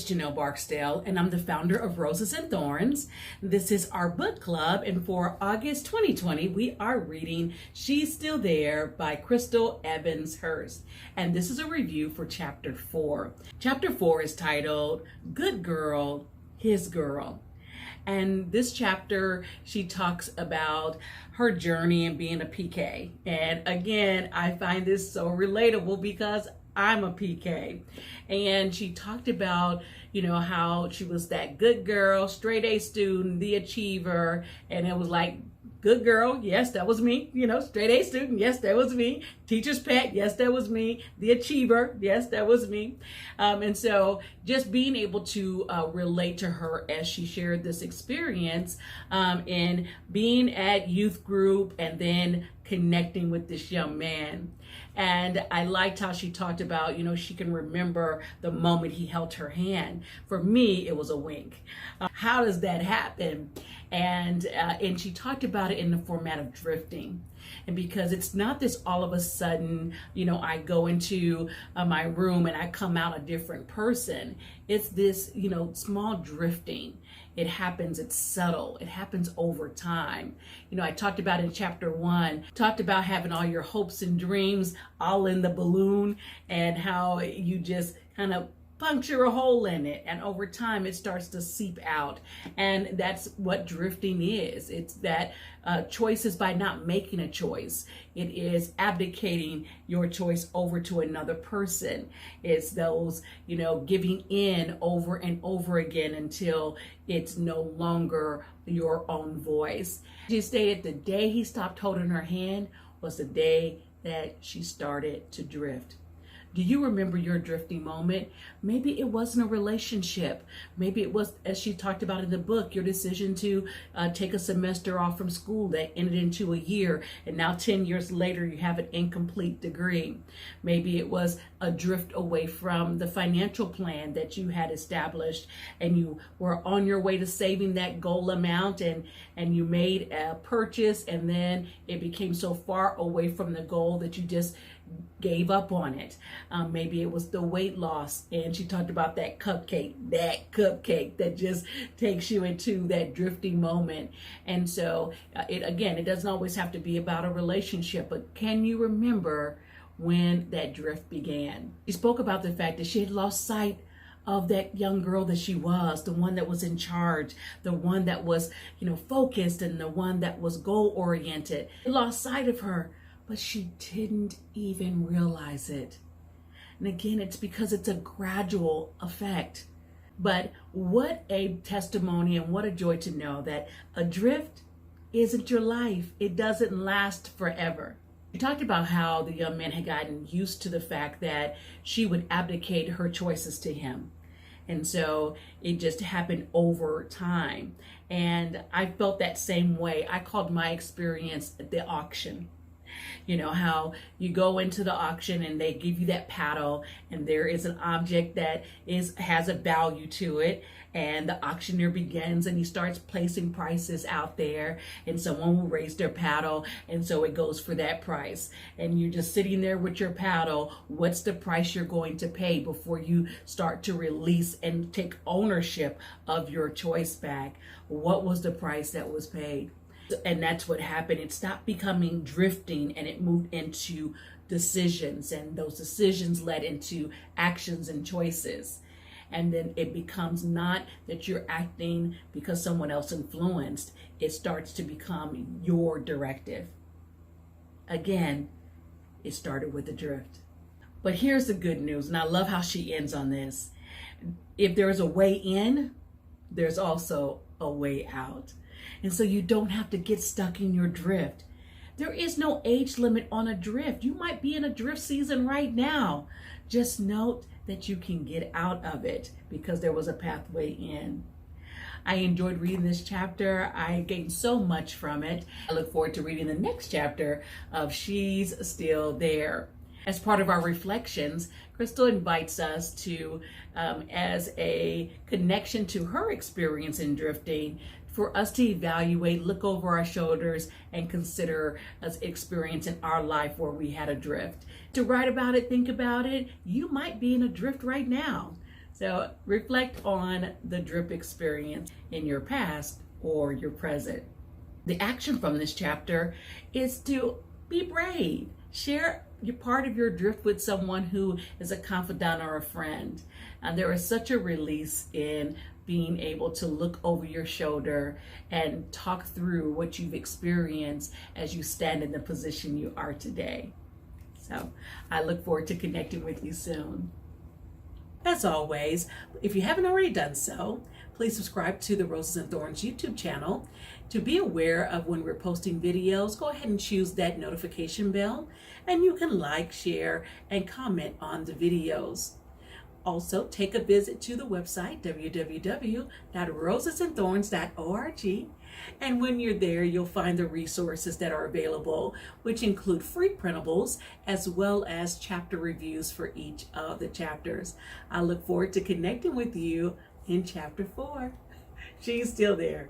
is Janelle Barksdale, and I'm the founder of Roses and Thorns. This is our book club, and for August 2020, we are reading She's Still There by Crystal Evans Hurst. And this is a review for Chapter 4. Chapter 4 is titled, Good Girl, His Girl. And this chapter, she talks about her journey and being a PK. And again, I find this so relatable because I'm a PK. And she talked about, how she was that good girl, straight A student, the achiever. And it was like, good girl, yes, that was me. Straight A student, yes, that was me. Teacher's pet, yes, that was me. The achiever, yes, that was me. And so just being able to relate to her as she shared this experience in being at youth group and then connecting with this young man. And I liked how she talked about, she can remember the moment he held her hand. For me, it was a wink. How does that happen? And she talked about it in the format of drifting. And because it's not this all of a sudden, I go into my room and I come out a different person. It's this, small drifting. It happens, it's subtle, it happens over time. I talked about in chapter 1, talked about having all your hopes and dreams all in the balloon and how you just kind of puncture a hole in it, and over time it starts to seep out. And that's what drifting is. It's that choices by not making a choice. It is abdicating your choice over to another person. It's those, giving in over and over again until it's no longer your own voice. She stated the day he stopped holding her hand was the day that she started to drift. Do you remember your drifting moment? Maybe it wasn't a relationship. Maybe it was, as she talked about in the book, your decision to take a semester off from school that ended into a year, and now 10 years later you have an incomplete degree. Maybe it was a drift away from the financial plan that you had established, and you were on your way to saving that goal amount, and you made a purchase, and then it became so far away from the goal that you just gave up on it. Maybe it was the weight loss, and she talked about that cupcake that just takes you into that drifting moment. And so it doesn't always have to be about a relationship, but can you remember when that drift began? She spoke about the fact that she had lost sight of that young girl that she was, the one that was in charge, the one that was, focused, and the one that was goal oriented. She lost sight of her, but she didn't even realize it. And again, it's because it's a gradual effect. But what a testimony and what a joy to know that a drift isn't your life. It doesn't last forever. We talked about how the young man had gotten used to the fact that she would abdicate her choices to him. And so it just happened over time. And I felt that same way. I called my experience the auction. How you go into the auction and they give you that paddle, and there is an object that has a value to it, and the auctioneer begins and he starts placing prices out there, and someone will raise their paddle, and so it goes for that price, and you're just sitting there with your paddle. What's the price you're going to pay before you start to release and take ownership of your choice back? What was the price that was paid? And that's what happened. It stopped becoming drifting and it moved into decisions, and those decisions led into actions and choices. And then it becomes not that you're acting because someone else influenced. It starts to become your directive. Again, it started with a drift. But here's the good news, and I love how she ends on this. If there's a way in, there's also a way out. And so you don't have to get stuck in your drift. There is no age limit on a drift. You might be in a drift season right now. Just note that you can get out of it because there was a pathway in. I enjoyed reading this chapter. I gained so much from it. I look forward to reading the next chapter of She's Still There. As part of our reflections, Crystal invites us to, as a connection to her experience in drifting, for us to evaluate, look over our shoulders, and consider an experience in our life where we had a drift. To write about it, think about it. You might be in a drift right now. So reflect on the drip experience in your past or your present. The action from this chapter is to be brave. Share your part of your drift with someone who is a confidant or a friend. And there is such a release in being able to look over your shoulder and talk through what you've experienced as you stand in the position you are today. So I look forward to connecting with you soon. As always, if you haven't already done so, please subscribe to the Roses and Thorns YouTube channel. To be aware of when we're posting videos, go ahead and choose that notification bell, and you can like, share, and comment on the videos. Also, take a visit to the website, www.rosesandthorns.org. And when you're there, you'll find the resources that are available, which include free printables, as well as chapter reviews for each of the chapters. I look forward to connecting with you in chapter 4. She's still there.